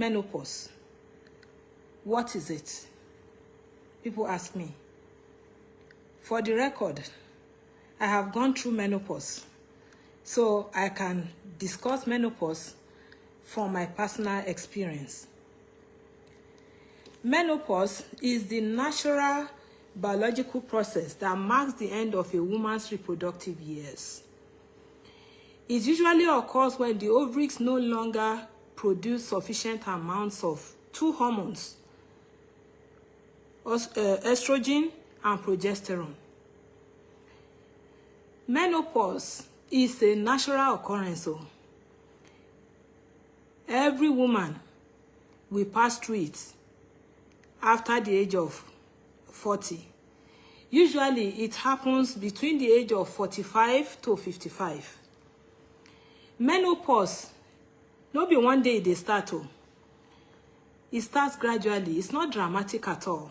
Menopause. What is it? People ask me. For the record, I have gone through menopause, so I can discuss menopause from my personal experience. Menopause is the natural biological process that marks the end of a woman's reproductive years. It usually occurs when the ovaries no longer produce sufficient amounts of two hormones, estrogen and progesterone. Menopause is a natural occurrence. So every woman will pass through it after the age of 40. Usually it happens between the age of 45 to 55. Menopause, no be one day they start. It starts gradually. It's not dramatic at all.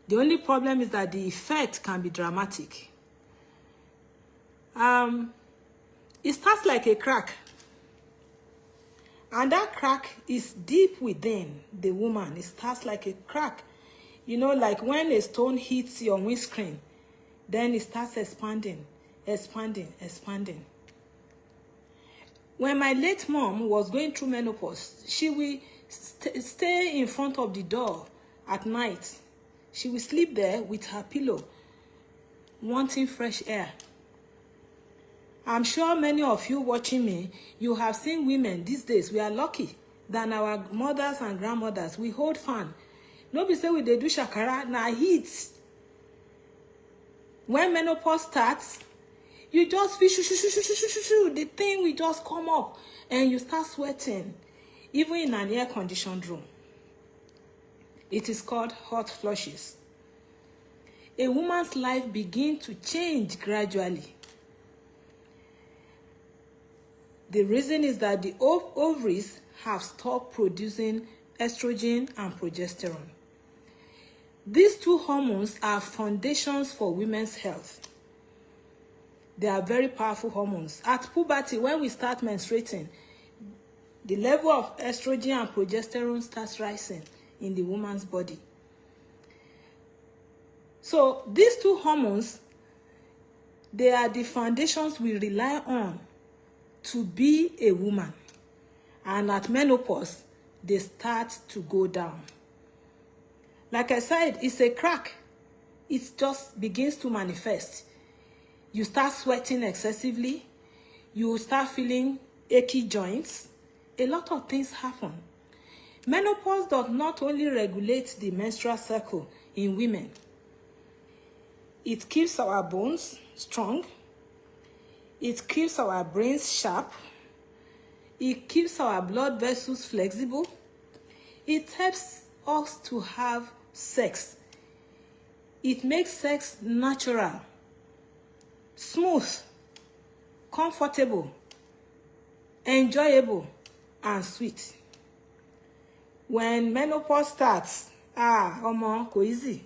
The only problem is that the effect can be dramatic. It starts like a crack. And that crack is deep within the woman. It starts like a crack. You know, like when a stone hits your windscreen, then it starts expanding, expanding, expanding. When my late mom was going through menopause, she will stay in front of the door at night. She will sleep there with her pillow, wanting fresh air. I'm sure many of you watching me, you have seen women these days. We are lucky than our mothers and grandmothers. We hold fan. Nobody say we they do shakara, na heat. When menopause starts, you just feel the thing will just come up and you start sweating, even in an air-conditioned room. It is called hot flushes. A woman's life begins to change gradually. The reason is that the ovaries have stopped producing estrogen and progesterone. These two hormones are foundations for women's health. They are very powerful hormones. At puberty, when we start menstruating, the level of estrogen and progesterone starts rising in the woman's body. So these two hormones, they are the foundations we rely on to be a woman. And at menopause, they start to go down. Like I said, it's a crack. It just begins to manifest. You start sweating excessively. You start feeling achy joints. A lot of things happen. Menopause does not only regulate the menstrual cycle in women. It keeps our bones strong. It keeps our brains sharp. It keeps our blood vessels flexible. It helps us to have sex. It makes sex natural, smooth, comfortable, enjoyable, and sweet. When menopause starts, go easy.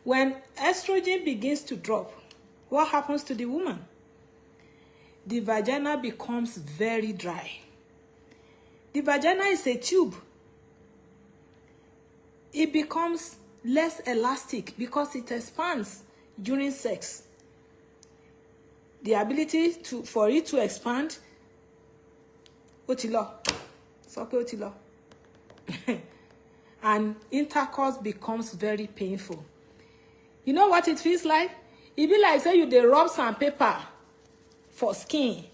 When estrogen begins to drop, what happens to the woman? The vagina becomes very dry. The vagina is a tube. It becomes less elastic because it expands during sex. The ability for it to expand, and intercourse becomes very painful. You know what it feels like? It be like say you dey rub sandpaper for skin.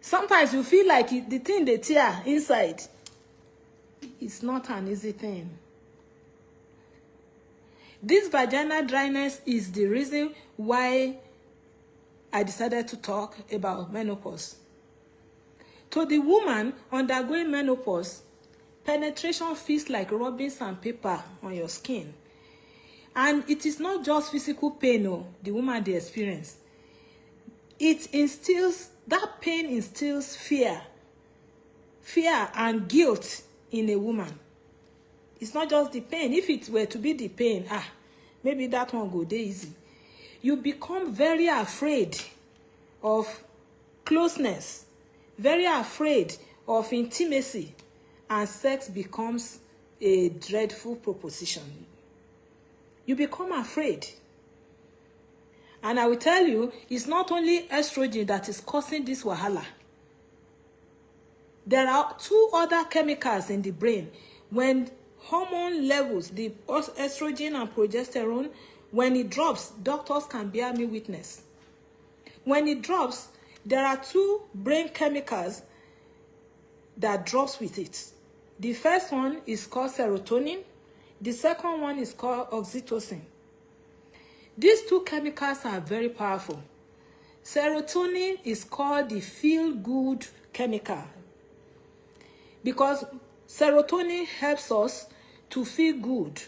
Sometimes you feel like the thing they tear inside. It's not an easy thing. This vaginal dryness is the reason why I decided to talk about menopause. To the woman undergoing menopause, penetration feels like rubbing sandpaper on your skin. And it is not just physical pain, the woman they experience. That pain instills fear and guilt in a woman. It's not just the pain. If it were to be the pain, maybe that one go dey easy. You become very afraid of closeness, very afraid of intimacy, and sex becomes a dreadful proposition. You become afraid. And I will tell you, it's not only estrogen that is causing this wahala. There are two other chemicals in the brain. When hormone levels, the estrogen and progesterone, when it drops, doctors can bear me witness. When it drops, there are two brain chemicals that drops with it. The first one is called serotonin. The second one is called oxytocin. These two chemicals are very powerful. Serotonin is called the feel-good chemical because serotonin helps us to feel good.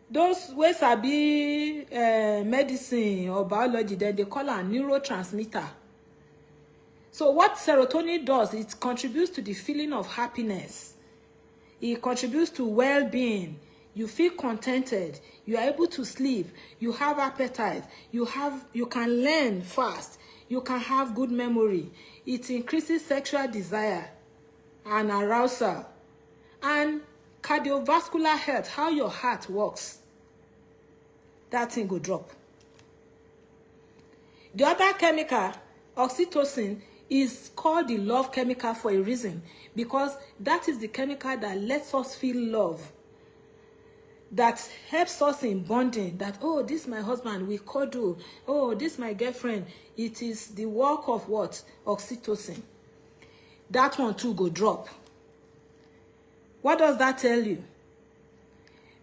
Those ways are be medicine or biology, then they call a neurotransmitter. So what serotonin does, it contributes to the feeling of happiness. It contributes to well-being. You feel contented. You are able to sleep. You have appetite. You can learn fast. You can have good memory. It increases sexual desire and arousal. And cardiovascular health, how your heart works, that thing will drop. The other chemical, oxytocin, is called the love chemical for a reason, because that is the chemical that lets us feel love, that helps us in bonding, that, oh, this is my husband, we cuddle, oh, this is my girlfriend. It is the work of what? Oxytocin. That one too go drop. What does that tell you?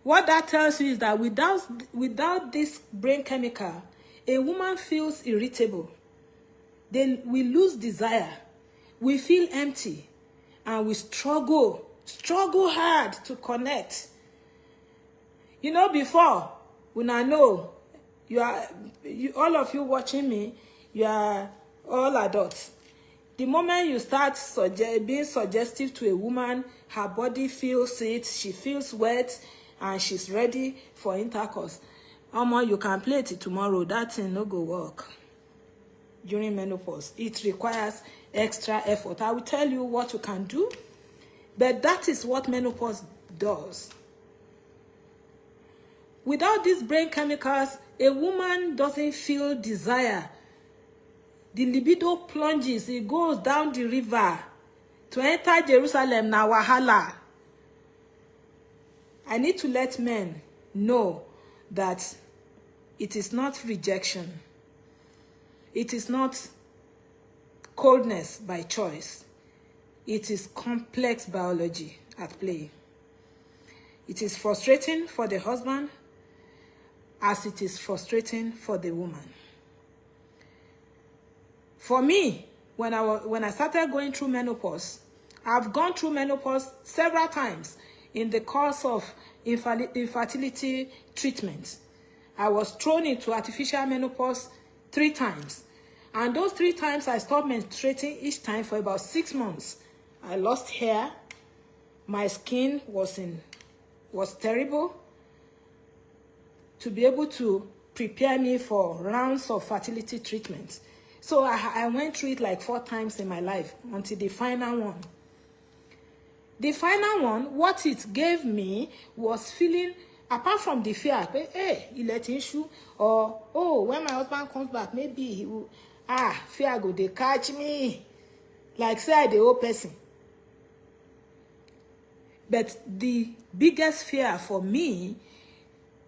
What that tells you is that without this brain chemical, a woman feels irritable. Then we lose desire. We feel empty. And we struggle hard to connect. You know, before, when I know, all of you watching me, you are all adults. The moment you start being suggestive to a woman, her body feels it, she feels wet, and she's ready for intercourse. You can play it tomorrow, that thing no go work. During menopause, it requires extra effort. I will tell you what you can do, but that is what menopause does. Without these brain chemicals, a woman doesn't feel desire. The libido plunges, it goes down the river. To enter Jerusalem na wahala. I need to let men know that it is not rejection. It is not coldness by choice. It is complex biology at play. It is frustrating for the husband as it is frustrating for the woman. For me, when I started going through menopause, I've gone through menopause several times in the course of infertility treatment. I was thrown into artificial menopause 3 times. And those 3 times I stopped menstruating each time for about 6 months. I lost hair. My skin was terrible. To be able to prepare me for rounds of fertility treatment. So I went through it like 4 times in my life until the final one. The final one, what it gave me was feeling, apart from the fear, hey, he let issue, or, oh, when my husband comes back, maybe he will, fear go, they catch me. Like say I the old person. But the biggest fear for me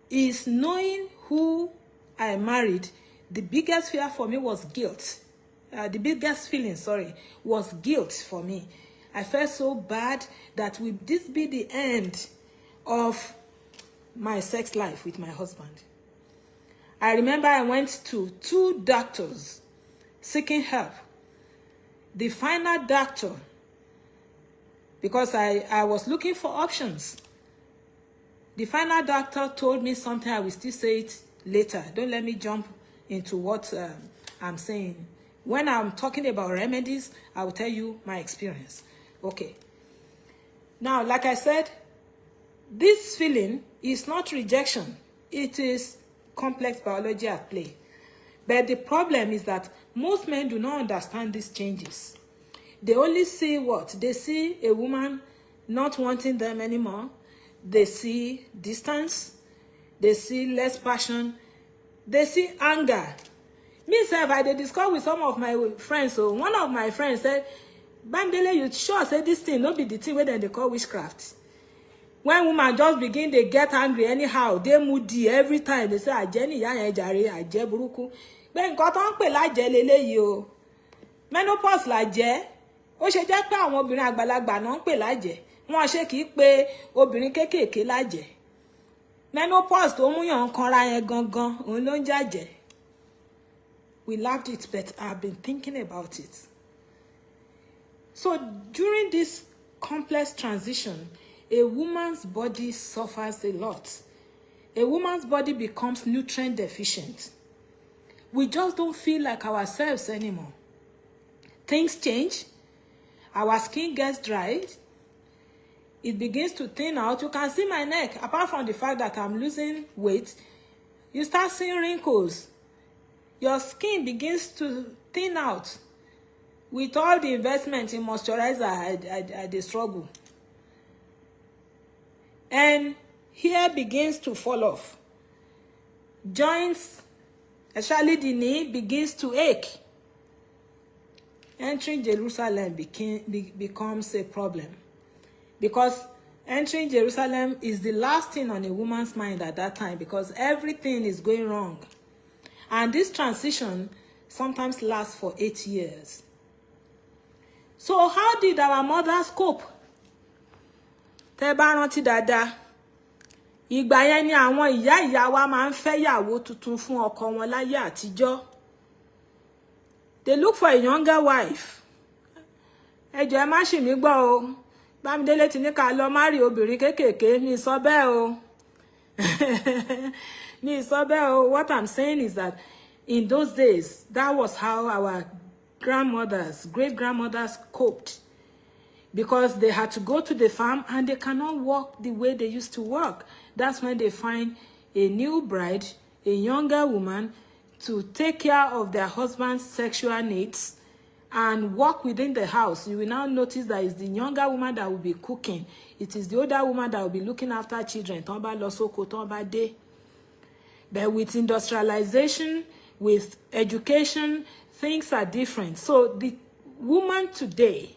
is knowing who I married. The biggest fear for me was guilt. The biggest feeling, was guilt for me. I felt so bad that will this be the end of my sex life with my husband? I remember I went to 2 doctors seeking help. The final doctor, because I was looking for options. The final doctor told me something, I will still say it later. Don't let me jump into what I'm saying. When I'm talking about remedies, I will tell you my experience. Okay. Now, like I said, this feeling is not rejection. It is complex biology at play. But the problem is that most men do not understand these changes. They only see what? They see a woman not wanting them anymore. They see distance. They see less passion. They see anger. Me sef, I dey discuss with some of my friends. So one of my friends said, Bamdele, you sure say this thing no be the thing wey dem dey call witchcraft? When woman just begin, they get angry anyhow, they moody every time. They say, àjẹ́ ni ìyá yẹn jàre, àjẹ́ burúkú. Pé nǹkan tó ń pè lájẹ́ leléyìí o. Menopause lájẹ́. Ó ṣe jẹ́ pé àwọn obìnrin àgbàlagbà náà ń pè lájẹ́. Wọ́n ṣe kìí pé obìnrin kéékèèké lájẹ́. Menopause tó mú yàn kanra yẹn gangan, òun ló ń jàjẹ́. We laughed it, but I've been thinking about it. So during this complex transition, a woman's body suffers a lot. A woman's body becomes nutrient deficient. We just don't feel like ourselves anymore. Things change. Our skin gets dried. It begins to thin out. You can see my neck. Apart from the fact that I'm losing weight, you start seeing wrinkles. Your skin begins to thin out. With all the investment in moisturizer, I struggle. And hair begins to fall off. Joints, especially the knee, begins to ache. Entering Jerusalem becomes a problem. Because entering Jerusalem is the last thing on a woman's mind at that time, because everything is going wrong. And this transition sometimes lasts for 8 years. So how did our mothers cope? Tẹ́ bá rántí dáadáa, ìgbà yẹn ni àwọn ìyá wa máa ń fẹ́ yàwó tuntun fún ọkọ wọn láyé àtijọ́. They look for a younger wife. Ẹ jọ̀ọ́ ẹ má ṣì mí gbọ́ o. Bámidélé ti ní ká lọ marry obìnrin kéékèèké, mi sọ bẹ́ẹ̀ o. Mi sọ bẹ́ẹ̀ o. What I'm saying is that in those days, that was how our grandmothers, great-grandmothers coped. Because they had to go to the farm and they cannot work the way they used to work. That's when they find a new bride, a younger woman, to take care of their husband's sexual needs and work within the house. You will now notice that it's the younger woman that will be cooking. It is the older woman that will be looking after children. But with industrialization, with education, things are different. So the woman today,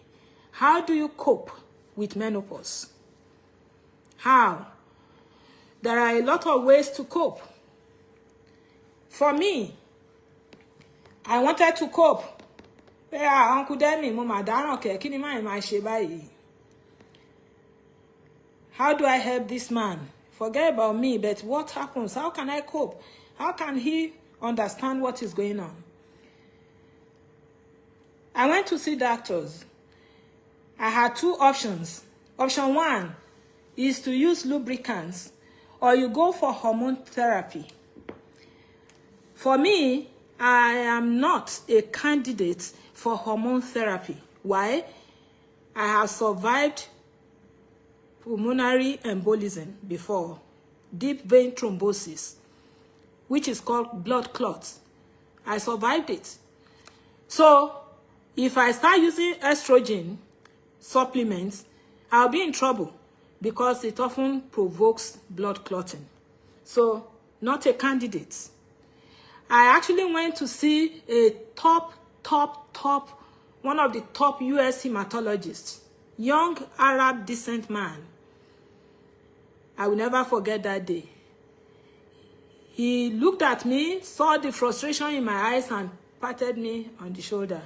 how do you cope with menopause? How? There are a lot of ways to cope. For me, I wanted to cope. Uncle Demi, Mama Daronke, kini ma ma ṣe báyìí? How do I help this man? Forget about me, but what happens? How can I cope? How can he understand what is going on? I went to see doctors. I had two options. Option one is to use lubricants, or you go for hormone therapy. For me, I am not a candidate for hormone therapy. Why? I have survived pulmonary embolism before, deep vein thrombosis, which is called blood clots. I survived it. So, if I start using estrogen supplements, I'll be in trouble because it often provokes blood clotting. So, not a candidate. I actually went to see a one of the top US hematologists, young Arab descent man. I will never forget that day. He looked at me, saw the frustration in my eyes, and patted me on the shoulder.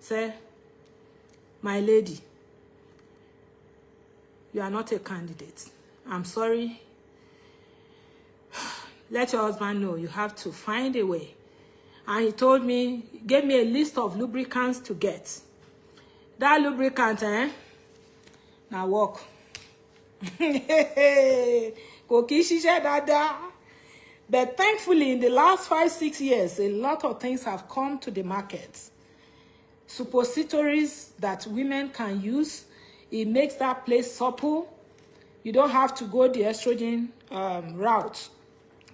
Said, "My lady, you are not a candidate. I'm sorry. Let your husband know you have to find a way." And he told me, gave me a list of lubricants to get. That lubricant, now work. But thankfully, in the last 5-6 years, a lot of things have come to the market. Suppositories that women can use. It makes that place supple. You don't have to go the estrogen route.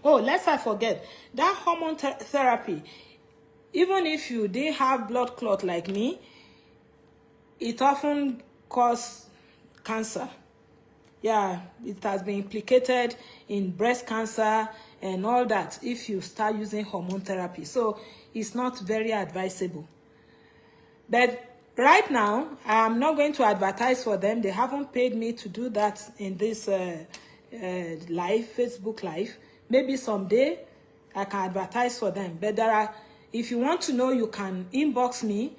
Oh, lest I forget, that hormone therapy, even if you didn't have blood clot like me, it often causes cancer. Yeah, it has been implicated in breast cancer and all that if you start using hormone therapy. So it's not very advisable. But right now, I'm not going to advertise for them. They haven't paid me to do that in this Facebook live. Maybe someday I can advertise for them. But if you want to know, you can inbox me,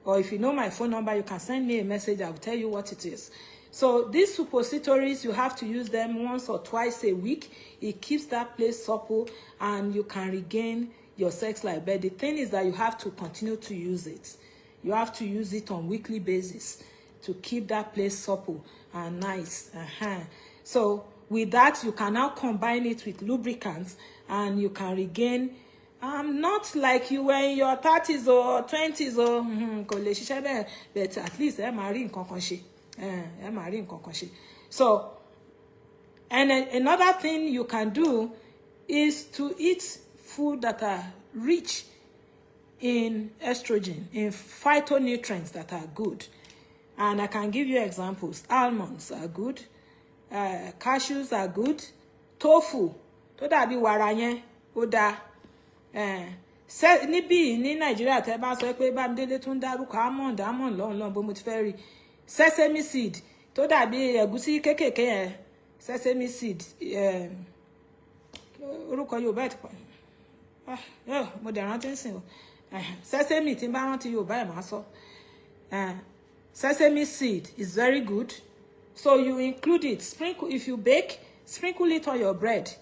or if you know my phone number, you can send me a message. I will tell you what it is. So these suppositories, you have to use them once or twice a week. It keeps that place supple and you can regain your sex life. But the thing is that you have to continue to use it. You have to use it on weekly basis to keep that place supple and nice. So with that, you can now combine it with lubricants and you can regain. Not like you were in your 30s or 20s or but at least so, and another thing you can do is to eat food that are rich in estrogen, in phytonutrients that are good. And I can give you examples. Almonds are good, cashews are good, tofu, to dàbí wàrà yẹn, ó dà. Níbí ní Nàìjíríà tẹ́ bá sọ pé Bámidélé tún dárúkọ almond lọ́nlọ́n bó mo ti fẹ́ rí. Sesame seed, tó dàbí ẹ̀gúsí kékèké yẹn, sesame seed, orúkọ Yorùbá ẹ̀ ti pọ̀. Mo dẹ̀ rántí ń sìn o. Sesame tí n bá rántí Yorùbá ẹ̀ máa sọ. Sesame seed is very good. So you include it. Sprinkle, if you bake, sprinkle it on your bread.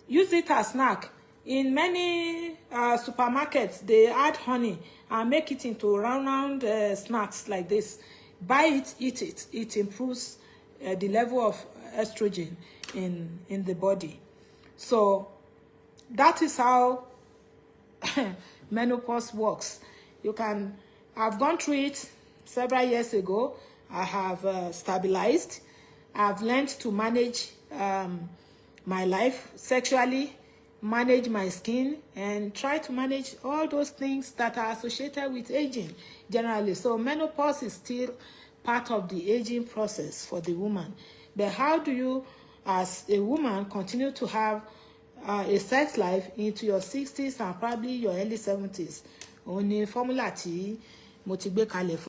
Use it as snack. In many supermarkets, they add honey and make it into round snacks like this. Buy it, eat it. It improves the level of estrogen in the body. So that is how menopause works. I've gone through it several years ago. I have stabilized. I've learned to manage my life sexually, manage my skin, and try to manage all those things that are associated with aging generally. So menopause is still part of the aging process for the woman. But how do you, as a woman, continue to have a sex life into your 60s and probably your early 70s? Only formula tí mo ti gbé kalẹ̀ fún